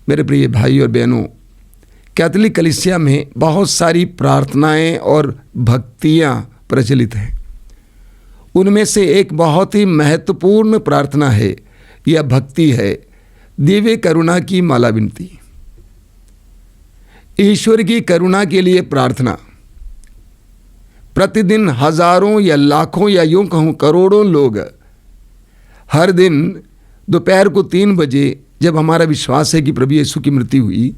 मेरे प्रिय भाई और बहनों, कैथोलिक कलीसिया में बहुत सारी प्रार्थनाएं और भक्तियां प्रचलित हैं। उनमें से एक बहुत ही महत्वपूर्ण प्रार्थना है या भक्ति है दिव्य करुणा की माला विनती। ईश्वर की करुणा के लिए प्रार्थना। प्रतिदिन हजारों या लाखों या यूं कहूं करोड़ों लोग हर दिन दोपहर को 3 बजे, जब हमारा विश्वास है कि प्रभु यीशु की मृत्यु हुई,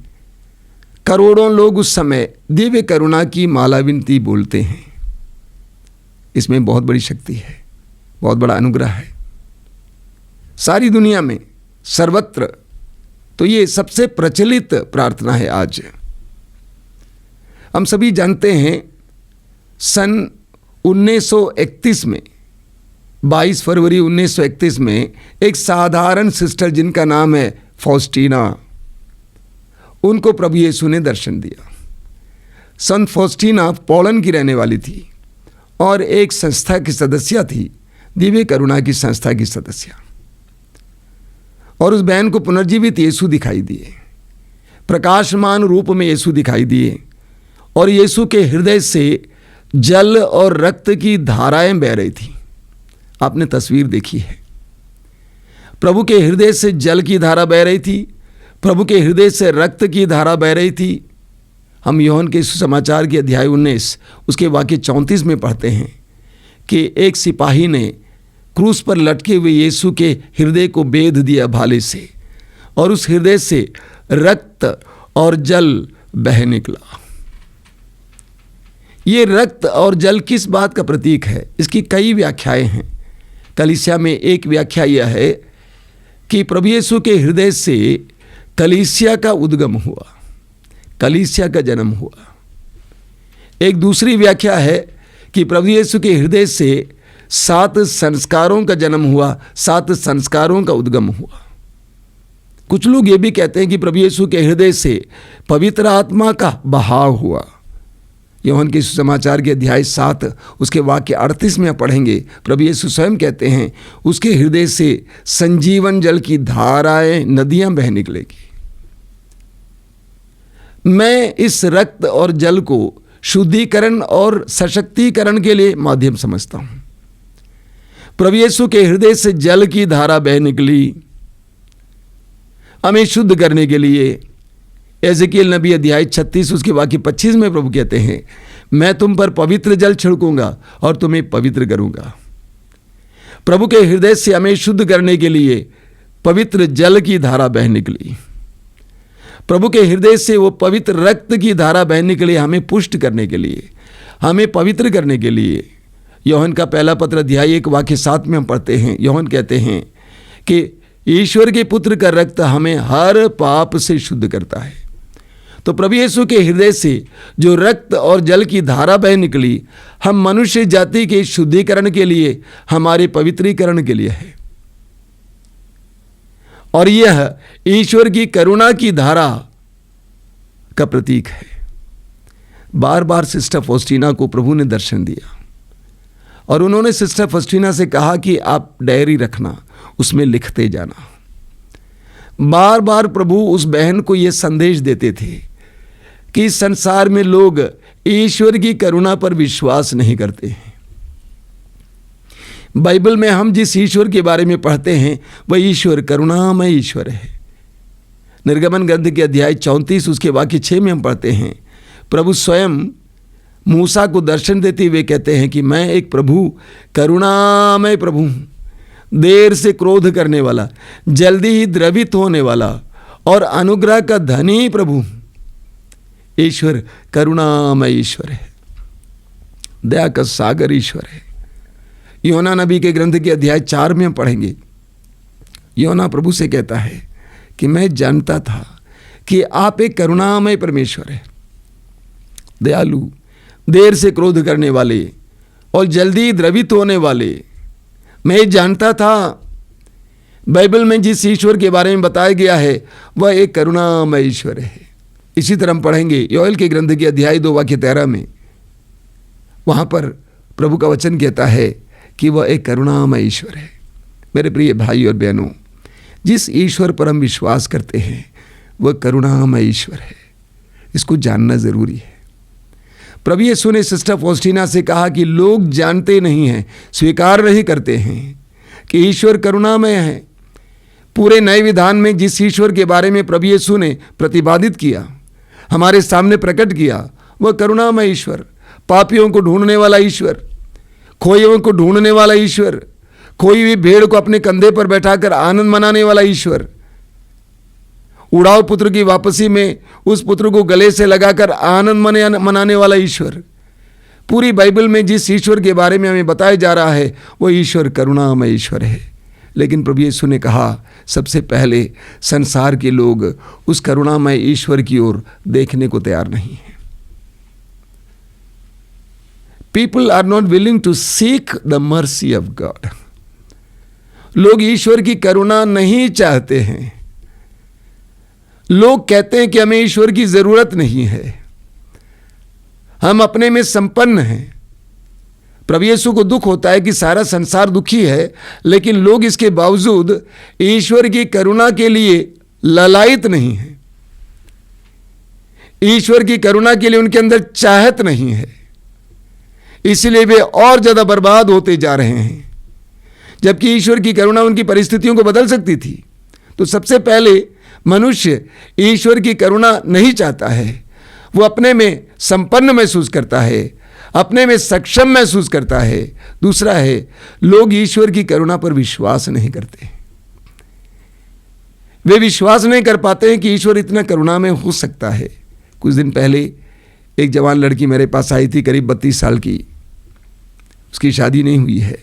करोड़ों लोग उस समय दिव्य करुणा की माला विनती बोलते हैं। इसमें बहुत बड़ी शक्ति है, बहुत बड़ा अनुग्रह है। सारी दुनिया में सर्वत्र तो ये सबसे प्रचलित प्रार्थना है। आज हम सभी जानते हैं, सन 1931 में 22 फरवरी 1931 में एक साधारण सिस्टर जिनका नाम है फॉस्टीना, उनको प्रभु यीशु ने दर्शन दिया। संत फॉस्टीना पोलैंड की रहने वाली थी और एक संस्था की सदस्य थी, दिव्य करुणा की संस्था की सदस्य। और उस बहन को पुनर्जीवित यीशु दिखाई दिए, प्रकाशमान रूप में यीशु दिखाई दिए, और यीशु के हृदय से जल और रक्त की धाराएं बह रही थी। आपने तस्वीर देखी है, प्रभु के हृदय से जल की धारा बह रही थी, प्रभु के हृदय से रक्त की धारा बह रही थी। हम यूहन्ना के सुसमाचार के अध्याय 19 उसके वाक्य 34 में पढ़ते हैं कि एक सिपाही ने क्रूस पर लटके हुए यीशु के हृदय को बेध दिया भाले से, और उस हृदय से रक्त और जल बह निकला। ये रक्त और जल किस बात का प्रतीक है? इसकी कई व्याख्याएं हैं। कलीसिया में एक व्याख्या यह है कि प्रभु यीशु के हृदय से कलीसिया का उद्गम हुआ, कलीसिया का जन्म हुआ। एक दूसरी व्याख्या है कि प्रभु यीशु के हृदय से 7 संस्कारों का जन्म हुआ, 7 संस्कारों का उद्गम हुआ। कुछ लोग ये भी कहते हैं कि प्रभु यीशु के हृदय से पवित्र आत्मा का बहाव हुआ। यूहन्ना के सुसमाचार के अध्याय 7 उसके वाक्य 38 में पढ़ेंगे, प्रभु यीशु स्वयं कहते हैं उसके हृदय से संजीवन जल की धाराएं, नदियां बह निकलेगी। मैं इस रक्त और जल को शुद्धिकरण और सशक्तिकरण के लिए माध्यम समझता हूं। प्रभु यीशु के हृदय से जल की धारा बह निकली हमें शुद्ध करने के लिए। एजेकियल नबी अध्याय 36 उसके वाक्य 25 में प्रभु कहते हैं, मैं तुम पर पवित्र जल छिड़कूंगा और तुम्हें पवित्र करूंगा। प्रभु के हृदय से हमें शुद्ध करने के लिए पवित्र जल की धारा बह निकली। प्रभु के हृदय से वो पवित्र रक्त की धारा बह निकली, हमें पुष्ट करने के लिए, हमें पवित्र करने के लिए। यूहन्ना का पहला पत्र अध्याय 1 वाक्य 7 में हम पढ़ते हैं, यूहन्ना कहते हैं कि ईश्वर के पुत्र का रक्त हमें हर पाप से शुद्ध करता है। तो प्रभु यीशु के हृदय से जो रक्त और जल की धारा बह निकली, हम मनुष्य जाति के शुद्धिकरण के लिए, हमारे पवित्रीकरण के लिए है। और यह ईश्वर की करुणा की धारा का प्रतीक है। बार बार सिस्टर फॉस्टीना को प्रभु ने दर्शन दिया और उन्होंने सिस्टर फॉस्टीना से कहा कि आप डायरी रखना, उसमें लिखते जाना। बार बार प्रभु उस बहन को यह संदेश देते थे कि इस संसार में लोग ईश्वर की करुणा पर विश्वास नहीं करते हैं। बाइबल में हम जिस ईश्वर के बारे में पढ़ते हैं वह ईश्वर करुणामय ईश्वर है। निर्गमन ग्रंथ के अध्याय 34 उसके वाक्य 6 में हम पढ़ते हैं, प्रभु स्वयं मूसा को दर्शन देते हुए कहते हैं कि मैं एक प्रभु, करुणामय प्रभु हूं, देर से क्रोध करने वाला, जल्दी ही द्रवित होने वाला और अनुग्रह का धनी प्रभु। ईश्वर करुणामय ईश्वर है, दया का सागर ईश्वर है। यूहन्ना नबी के ग्रंथ के अध्याय 4 में हम पढ़ेंगे, यूहन्ना प्रभु से कहता है कि मैं जानता था कि आप एक करुणामय परमेश्वर है, दयालु, देर से क्रोध करने वाले और जल्दी द्रवित होने वाले। मैं जानता था। बाइबल में जिस ईश्वर के बारे में बताया गया है वह एक करुणामय ईश्वर है। इसी तरह हम पढ़ेंगे योएल के ग्रंथ के अध्याय 2 वाक्य 13 में, वहां पर प्रभु का वचन कहता है कि वह एक करुणामय ईश्वर है। मेरे प्रिय भाई और बहनों, जिस ईश्वर पर हम विश्वास करते हैं वह करुणामय ईश्वर है। इसको जानना जरूरी है। प्रभु यीशु ने सिस्टर फॉस्टीना से कहा कि लोग जानते नहीं हैं, स्वीकार नहीं करते हैं कि ईश्वर करुणामय है। पूरे नए विधान में जिस ईश्वर के बारे में प्रभु यीशु ने प्रतिपादित किया, हमारे सामने प्रकट किया, वह करुणामय ईश्वर, पापियों को ढूंढने वाला ईश्वर, खोए हुए को ढूंढने वाला ईश्वर, खोई हुई भेड़ को अपने कंधे पर बैठाकर आनंद मनाने वाला ईश्वर, उड़ाव पुत्र की वापसी में उस पुत्र को गले से लगाकर आनंद मनाने वाला ईश्वर। पूरी बाइबल में जिस ईश्वर के बारे में हमें बताया जा रहा है वो ईश्वर करुणामय ईश्वर है। लेकिन प्रभु यीशु ने कहा सबसे पहले संसार के लोग उस करुणामय ईश्वर की ओर देखने को तैयार नहीं है। People are not willing to seek the mercy of God. लोग ईश्वर की करुणा नहीं चाहते हैं। लोग कहते हैं कि हमें ईश्वर की जरूरत नहीं है, हम अपने में संपन्न हैं। प्रभु यीशु को दुख होता है कि सारा संसार दुखी है, लेकिन लोग इसके बावजूद ईश्वर की करुणा के लिए ललायित नहीं हैं। ईश्वर की करुणा के लिए उनके अंदर चाहत नहीं है, इसलिए वे और ज्यादा बर्बाद होते जा रहे हैं। जबकि ईश्वर की करुणा उनकी परिस्थितियों को बदल सकती थी। तो सबसे पहले मनुष्य ईश्वर की करुणा नहीं चाहता है। वो अपने में संपन्न महसूस करता है, अपने में सक्षम महसूस करता है। दूसरा है, लोग ईश्वर की करुणा पर विश्वास नहीं करते। वे विश्वास नहीं कर पाते हैं कि ईश्वर इतना करुणा में हो सकता है। कुछ दिन पहले एक जवान लड़की मेरे पास आई थी, करीब 32 साल की। उसकी शादी नहीं हुई है,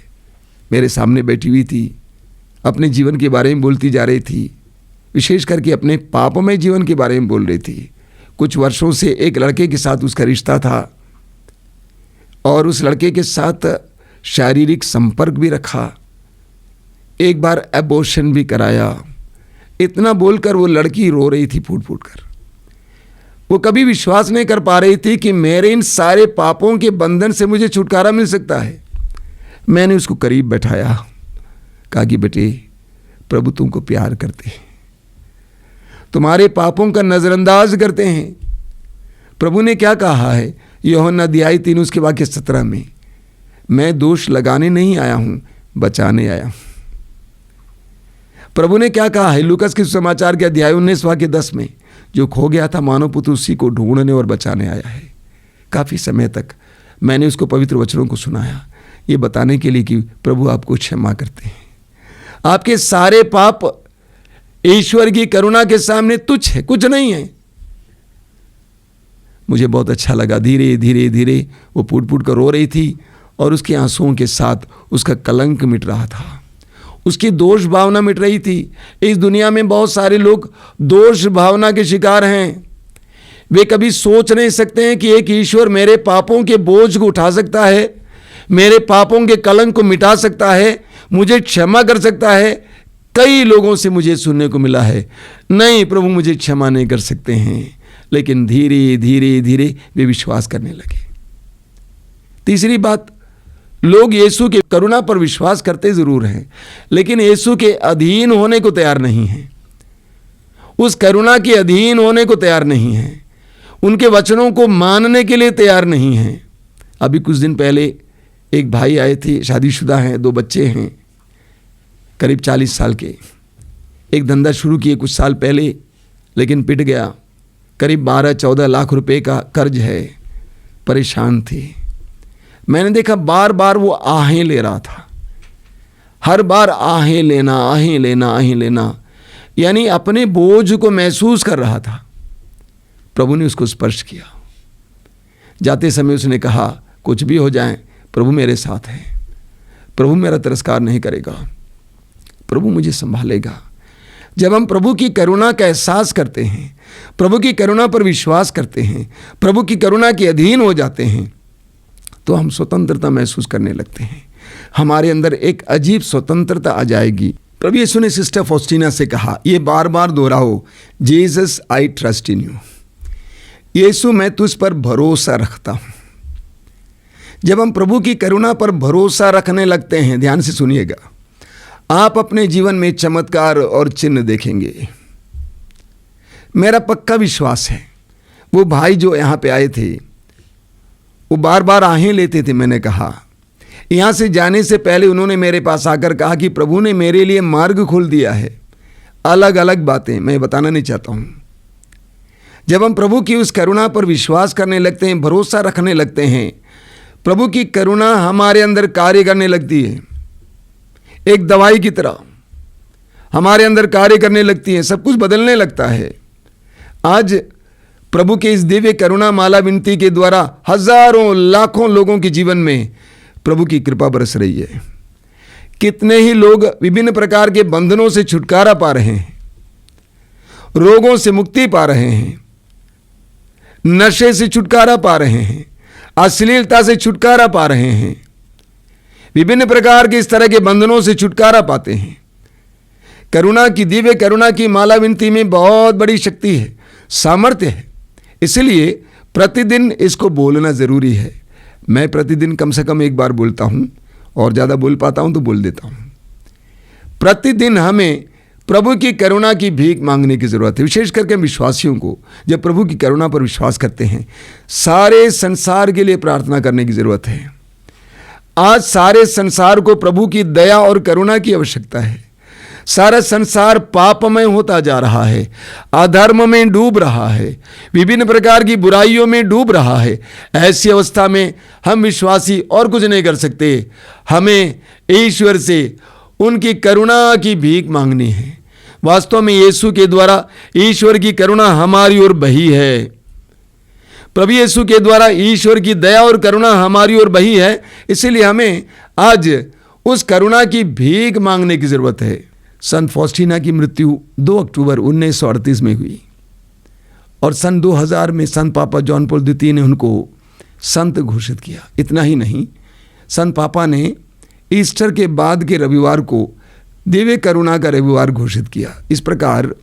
मेरे सामने बैठी हुई थी, अपने जीवन के बारे में बोलती जा रही थी, विशेष करके अपने पापमय जीवन के बारे में बोल रही थी। कुछ वर्षों से एक लड़के के साथ उसका रिश्ता था और उस लड़के के साथ शारीरिक संपर्क भी रखा, एक बार एबॉर्शन भी कराया। इतना बोलकर वो लड़की रो रही थी फूट फूट कर। वो कभी विश्वास नहीं कर पा रही थी कि मेरे इन सारे पापों के बंधन से मुझे छुटकारा मिल सकता है। मैंने उसको करीब बैठाया, कहा कि बेटे, प्रभु तुमको प्यार करते हैं, तुम्हारे पापों का नजरअंदाज करते हैं। प्रभु ने क्या कहा है यूहन्ना अध्याय 3 उसके वाक्य 17 में, मैं दोष लगाने नहीं आया हूं, बचाने आया हूं। प्रभु ने क्या कहा है लूकास के समाचार के अध्याय 19 वाक्य 10 में, जो खो गया था मानव पुत्र उसी को ढूंढने और बचाने आया है। काफी समय तक मैंने उसको पवित्र वचनों को सुनाया, ये बताने के लिए कि प्रभु आपको क्षमा करते हैं। आपके सारे पाप ईश्वर की करुणा के सामने तुच्छ है, कुछ नहीं है। मुझे बहुत अच्छा लगा। धीरे धीरे धीरे वो फूट फूट कर रो रही थी और उसके आंसुओं के साथ उसका कलंक मिट रहा था, उसकी दोष भावना मिट रही थी। इस दुनिया में बहुत सारे लोग दोष भावना के शिकार हैं। वे कभी सोच नहीं सकते हैं कि एक ईश्वर मेरे पापों के बोझ को उठा सकता है, मेरे पापों के कलंक को मिटा सकता है, मुझे क्षमा कर सकता है। कई लोगों से मुझे सुनने को मिला है, नहीं प्रभु मुझे क्षमा नहीं कर सकते हैं। लेकिन धीरे धीरे धीरे वे विश्वास करने लगे। तीसरी बात, लोग यीशु के करुणा पर विश्वास करते जरूर हैं, लेकिन यीशु के अधीन होने को तैयार नहीं हैं, उस करुणा के अधीन होने को तैयार नहीं हैं, उनके वचनों को मानने के लिए तैयार नहीं हैं। अभी कुछ दिन पहले एक भाई आए थे, शादीशुदा हैं, 2 बच्चे हैं, करीब 40 साल के। एक धंधा शुरू किए कुछ साल पहले, लेकिन पिट गया। करीब 12-14 लाख रुपए का कर्ज है, परेशान थे। मैंने देखा बार बार वो आहें ले रहा था, हर बार आहें लेना, आहें लेना, आहें लेना, यानी अपने बोझ को महसूस कर रहा था। प्रभु ने उसको स्पर्श किया। जाते समय उसने कहा, कुछ भी हो जाए प्रभु मेरे साथ है, प्रभु मेरा तिरस्कार नहीं करेगा, प्रभु मुझे संभालेगा। जब हम प्रभु की करुणा का एहसास करते हैं, प्रभु की करुणा पर विश्वास करते हैं, प्रभु की करुणा के अधीन हो जाते हैं, तो हम स्वतंत्रता महसूस करने लगते हैं। हमारे अंदर एक अजीब स्वतंत्रता आ जाएगी। प्रभु यीशु ने सिस्टर फॉस्टीना से कहा, ये बार बार दोहराओ, Jesus I trust in you, Yeshu मैं तुझ पर भरोसा रखता हूं। जब हम प्रभु की करुणा पर भरोसा रखने लगते हैं, ध्यान से सुनिएगा, आप अपने जीवन में चमत्कार और चिन्ह देखेंगे। मेरा पक्का विश्वास है वो भाई जो यहाँ पे आए थे वो बार बार आहें लेते थे। मैंने कहा यहाँ से जाने से पहले उन्होंने मेरे पास आकर कहा कि प्रभु ने मेरे लिए मार्ग खोल दिया है। अलग अलग बातें मैं बताना नहीं चाहता हूँ। जब हम प्रभु की उस करुणा पर विश्वास करने लगते हैं, भरोसा रखने लगते हैं, प्रभु की करुणा हमारे अंदर कार्य करने लगती है। एक दवाई की तरह हमारे अंदर कार्य करने लगती है, सब कुछ बदलने लगता है। आज प्रभु के इस दिव्य करुणा माला विनती के द्वारा हजारों लाखों लोगों के जीवन में प्रभु की कृपा बरस रही है। कितने ही लोग विभिन्न प्रकार के बंधनों से छुटकारा पा रहे हैं, रोगों से मुक्ति पा रहे हैं, नशे से छुटकारा पा रहे हैं, अश्लीलता से छुटकारा पा रहे हैं, विभिन्न प्रकार के इस तरह के बंधनों से छुटकारा पाते हैं। करुणा की, दिव्य करुणा की माला विनती में बहुत बड़ी शक्ति है, सामर्थ्य है। इसलिए प्रतिदिन इसको बोलना जरूरी है। मैं प्रतिदिन कम से कम एक बार बोलता हूं, और ज़्यादा बोल पाता हूं तो बोल देता हूं। प्रतिदिन हमें प्रभु की करुणा की भीख मांगने की ज़रूरत है। विशेष करके विश्वासियों को जब प्रभु की करुणा पर विश्वास करते हैं, सारे संसार के लिए प्रार्थना करने की ज़रूरत है। आज सारे संसार को प्रभु की दया और करुणा की आवश्यकता है। सारा संसार पापमय होता जा रहा है, अधर्म में डूब रहा है, विभिन्न प्रकार की बुराइयों में डूब रहा है। ऐसी अवस्था में हम विश्वासी और कुछ नहीं कर सकते। हमें ईश्वर से उनकी करुणा की भीख मांगनी है। वास्तव में यीशु के द्वारा ईश्वर की करुणा हमारी ओर बही है। प्रभु यीशु के द्वारा ईश्वर की दया और करुणा हमारी ओर बही है। इसलिए हमें आज उस करुणा की भीख मांगने की जरूरत है। संत फॉस्टीना की मृत्यु 2 अक्टूबर 1938 में हुई और सन 2000 में संत पापा जॉन पॉल द्वितीय ने उनको संत घोषित किया। इतना ही नहीं, संत पापा ने ईस्टर के बाद के रविवार को दिव्य करुणा का रविवार घोषित किया। इस प्रकार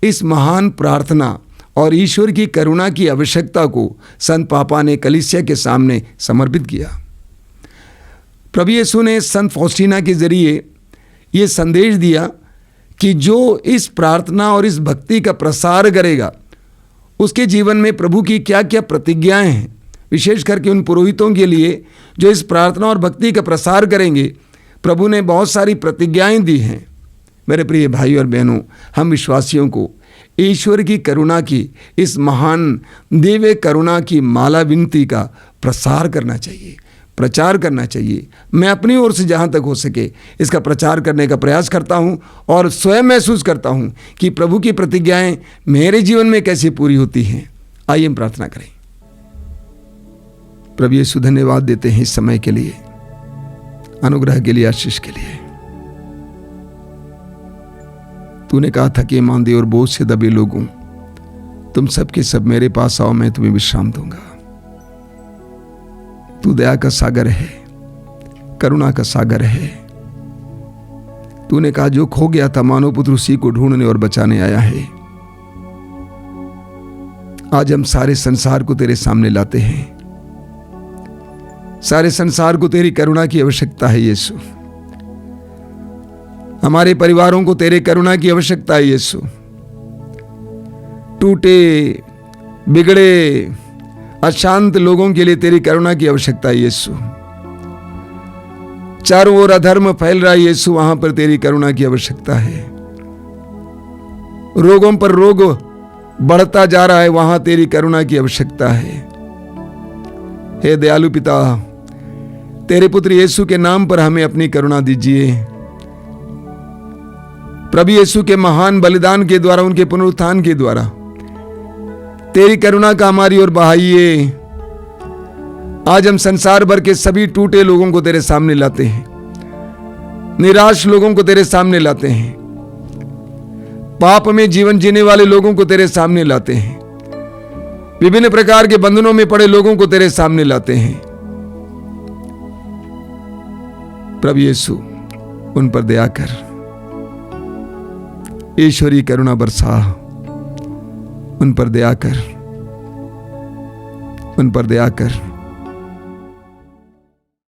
इस महान प्रार्थना और ईश्वर की करुणा की आवश्यकता को संत पापा ने कलीसिया के सामने समर्पित किया। प्रभु यीशु ने संत फॉस्टीना के जरिए ये संदेश दिया कि जो इस प्रार्थना और इस भक्ति का प्रसार करेगा उसके जीवन में प्रभु की क्या क्या प्रतिज्ञाएं हैं। विशेष करके उन पुरोहितों के लिए जो इस प्रार्थना और भक्ति का प्रसार करेंगे, प्रभु ने बहुत सारी प्रतिज्ञाएं दी हैं। मेरे प्रिय भाई और बहनों, हम विश्वासियों को ईश्वर की करुणा की इस महान दिव्य करुणा की माला विनती का प्रसार करना चाहिए, प्रचार करना चाहिए। मैं अपनी ओर से जहाँ तक हो सके इसका प्रचार करने का प्रयास करता हूँ और स्वयं महसूस करता हूँ कि प्रभु की प्रतिज्ञाएं मेरे जीवन में कैसे पूरी होती हैं। आइए हम प्रार्थना करें। प्रभु यीशु, धन्यवाद देते हैं इस समय के लिए, अनुग्रह के लिए, आशीष के लिए। तूने कहा था कि ईमानदेह और बोझ से दबे लोगों, तुम सबके सब मेरे पास आओ, मैं तुम्हें विश्राम दूंगा। तू दया का सागर है, करुणा का सागर है। तूने कहा जो खो गया था मानव पुत्र उसी को ढूंढने और बचाने आया है। आज हम सारे संसार को तेरे सामने लाते हैं। सारे संसार को तेरी करुणा की आवश्यकता है यीशु। हमारे परिवारों को तेरे करुणा की आवश्यकता है यीशु। टूटे बिगड़े अशांत लोगों के लिए तेरी करुणा की आवश्यकता है यीशु। चारों ओर अधर्म फैल रहा है यीशु, वहां पर तेरी करुणा की आवश्यकता है। रोगों पर रोग बढ़ता जा रहा है, वहां तेरी करुणा की आवश्यकता है। हे दयालु पिता, तेरे पुत्र यीशु के नाम पर हमें अपनी करुणा दीजिए। प्रभु यीशु के महान बलिदान के द्वारा, उनके पुनरुत्थान के द्वारा तेरी करुणा का हमारी ओर बहाइए। आज हम संसार भर के सभी टूटे लोगों को तेरे सामने लाते हैं, निराश लोगों को तेरे सामने लाते हैं, पाप में जीवन जीने वाले लोगों को तेरे सामने लाते हैं, विभिन्न प्रकार के बंधनों में पड़े लोगों को तेरे सामने लाते हैं। प्रभु यीशु, उन पर दया कर, ईश्वरी करुणा बरसा, उन पर दया कर, उन पर दया कर।